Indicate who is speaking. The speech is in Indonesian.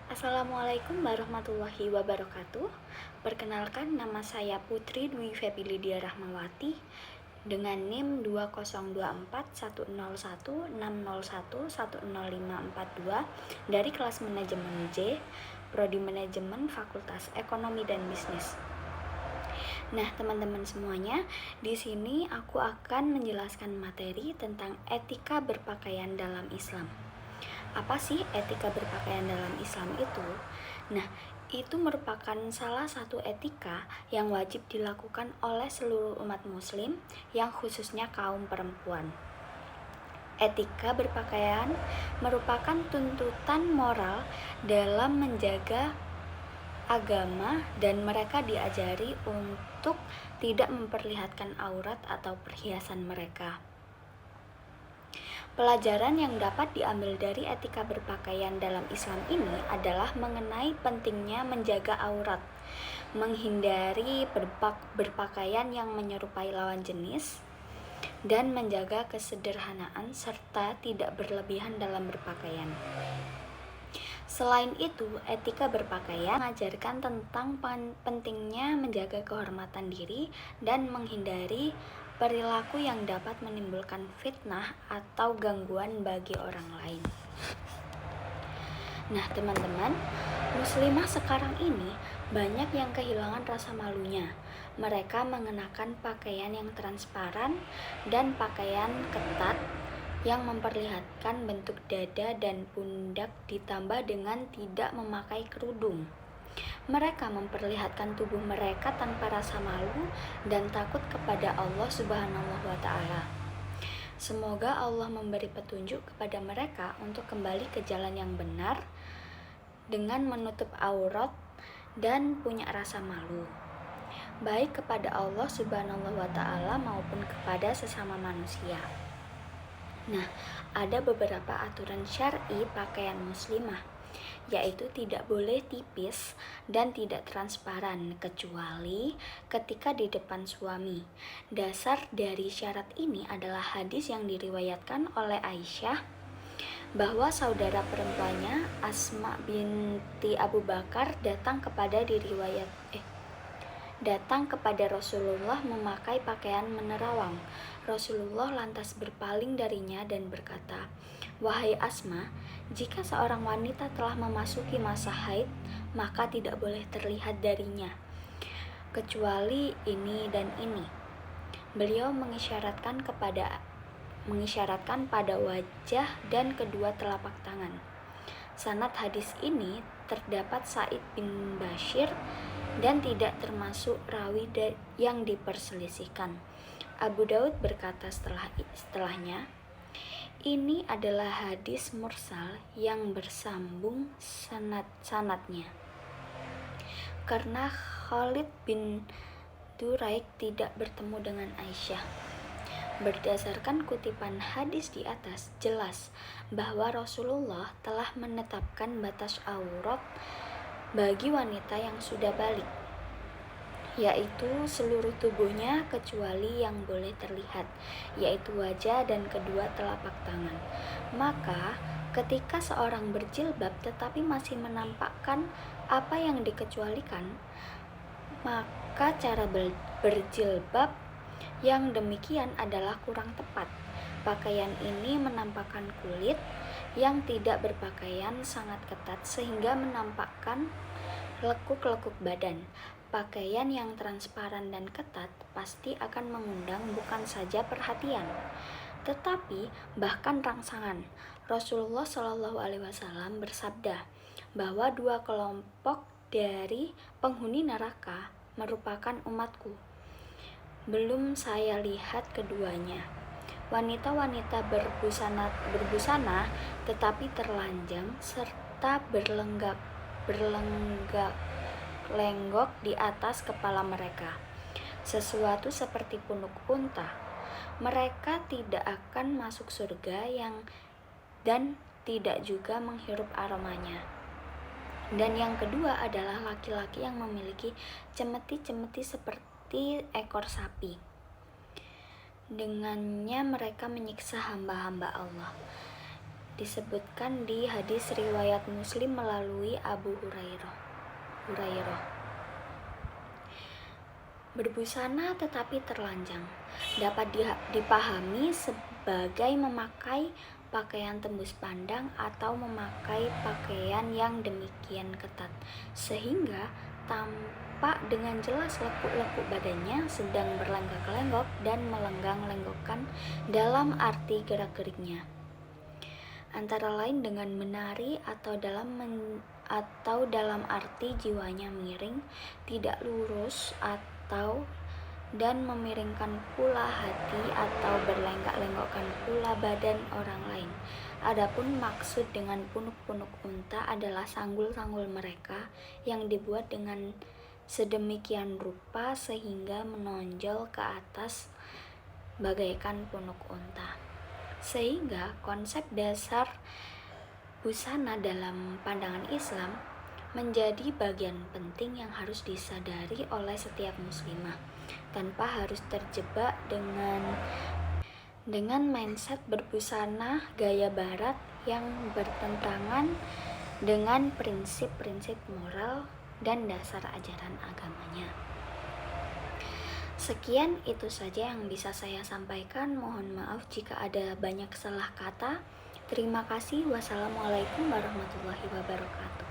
Speaker 1: Assalamualaikum warahmatullahi wabarakatuh. Perkenalkan, nama saya Putri Dwi Febilidia Rahmawati dengan NIM 2024101601100542 dari kelas manajemen J, Prodi Manajemen Fakultas Ekonomi dan Bisnis. Nah, teman-teman semuanya, di sini aku akan menjelaskan materi tentang etika berpakaian dalam Islam. Apa sih etika berpakaian dalam Islam itu? Nah, itu merupakan salah satu etika yang wajib dilakukan oleh seluruh umat muslim, yang khususnya kaum perempuan. Etika berpakaian merupakan tuntutan moral dalam menjaga agama, dan mereka diajari untuk tidak memperlihatkan aurat atau perhiasan mereka. Pelajaran yang dapat diambil dari etika berpakaian dalam Islam ini adalah mengenai pentingnya menjaga aurat, menghindari berpakaian yang menyerupai lawan jenis, dan menjaga kesederhanaan serta tidak berlebihan dalam berpakaian. Selain itu, etika berpakaian mengajarkan tentang pentingnya menjaga kehormatan diri dan menghindari perilaku yang dapat menimbulkan fitnah atau gangguan bagi orang lain. Nah, teman-teman, muslimah sekarang ini banyak yang kehilangan rasa malunya. Mereka mengenakan pakaian yang transparan dan pakaian ketat yang memperlihatkan bentuk dada dan pundak, ditambah dengan tidak memakai kerudung. Mereka memperlihatkan tubuh mereka tanpa rasa malu dan takut kepada Allah Subhanahu wa Ta'ala. Semoga Allah memberi petunjuk kepada mereka untuk kembali ke jalan yang benar dengan menutup aurat dan punya rasa malu, baik kepada Allah Subhanahu wa Ta'ala maupun kepada sesama manusia. Nah, ada beberapa aturan syar'i pakaian muslimah, yaitu tidak boleh tipis dan tidak transparan kecuali ketika di depan suami. Dasar dari syarat ini adalah hadis yang diriwayatkan oleh Aisyah bahwa saudara perempuannya Asma binti Abu Bakar datang kepada Rasulullah memakai pakaian menerawang. Rasulullah lantas berpaling darinya dan berkata, "Wahai Asma, jika seorang wanita telah memasuki masa haid, maka tidak boleh terlihat darinya, kecuali ini dan ini." Beliau mengisyaratkan pada wajah dan kedua telapak tangan. Sanad hadis ini terdapat Sa'id bin Bashir dan tidak termasuk rawi yang diperselisihkan. Abu Daud berkata setelahnya, ini adalah hadis mursal yang bersambung sanadnya, karena Khalid bin Duraik tidak bertemu dengan Aisyah. Berdasarkan kutipan hadis di atas, jelas bahwa Rasulullah telah menetapkan batas aurat bagi wanita yang sudah balik, yaitu seluruh tubuhnya kecuali yang boleh terlihat, yaitu wajah dan kedua telapak tangan. Maka, ketika seorang berjilbab tetapi masih menampakkan apa yang dikecualikan, maka cara berjilbab yang demikian adalah kurang tepat. Pakaian ini menampakkan kulit yang tidak berpakaian sangat ketat sehingga menampakkan lekuk-lekuk badan. Pakaian yang transparan dan ketat pasti akan mengundang bukan saja perhatian, tetapi bahkan rangsangan. Rasulullah Shallallahu Alaihi Wasallam bersabda bahwa dua kelompok dari penghuni neraka merupakan umatku. Belum saya lihat keduanya. Wanita-wanita berbusana tetapi telanjang serta berlenggak di atas kepala mereka, sesuatu seperti punuk unta. Mereka tidak akan masuk surga dan tidak juga menghirup aromanya. Dan yang kedua adalah laki-laki yang memiliki cemeti-cemeti seperti ekor sapi. Dengannya mereka menyiksa hamba-hamba Allah. disebutkan di hadis riwayat Muslim melalui Abu Hurairah. Berbusana tetapi terlanjang dapat dipahami sebagai memakai pakaian tembus pandang atau memakai pakaian yang demikian ketat sehingga tampak dengan jelas lekuk-lekuk badannya sedang berlenggak-lenggok dan melenggang-lenggokkan dalam arti gerak-geriknya, antara lain dengan menari atau dalam arti jiwanya miring, tidak lurus dan memiringkan pula hati atau berlenggak-lenggokkan pula badan orang lain. Adapun maksud dengan punuk-punuk unta adalah sanggul-sanggul mereka yang dibuat dengan sedemikian rupa sehingga menonjol ke atas bagaikan punuk unta. Sehingga konsep dasar busana dalam pandangan Islam menjadi bagian penting yang harus disadari oleh setiap muslimah tanpa harus terjebak dengan mindset berbusana gaya barat yang bertentangan dengan prinsip-prinsip moral dan dasar ajaran agamanya. Sekian itu saja yang bisa saya sampaikan. Mohon maaf jika ada banyak salah kata. Terima kasih. Wassalamualaikum warahmatullahi wabarakatuh.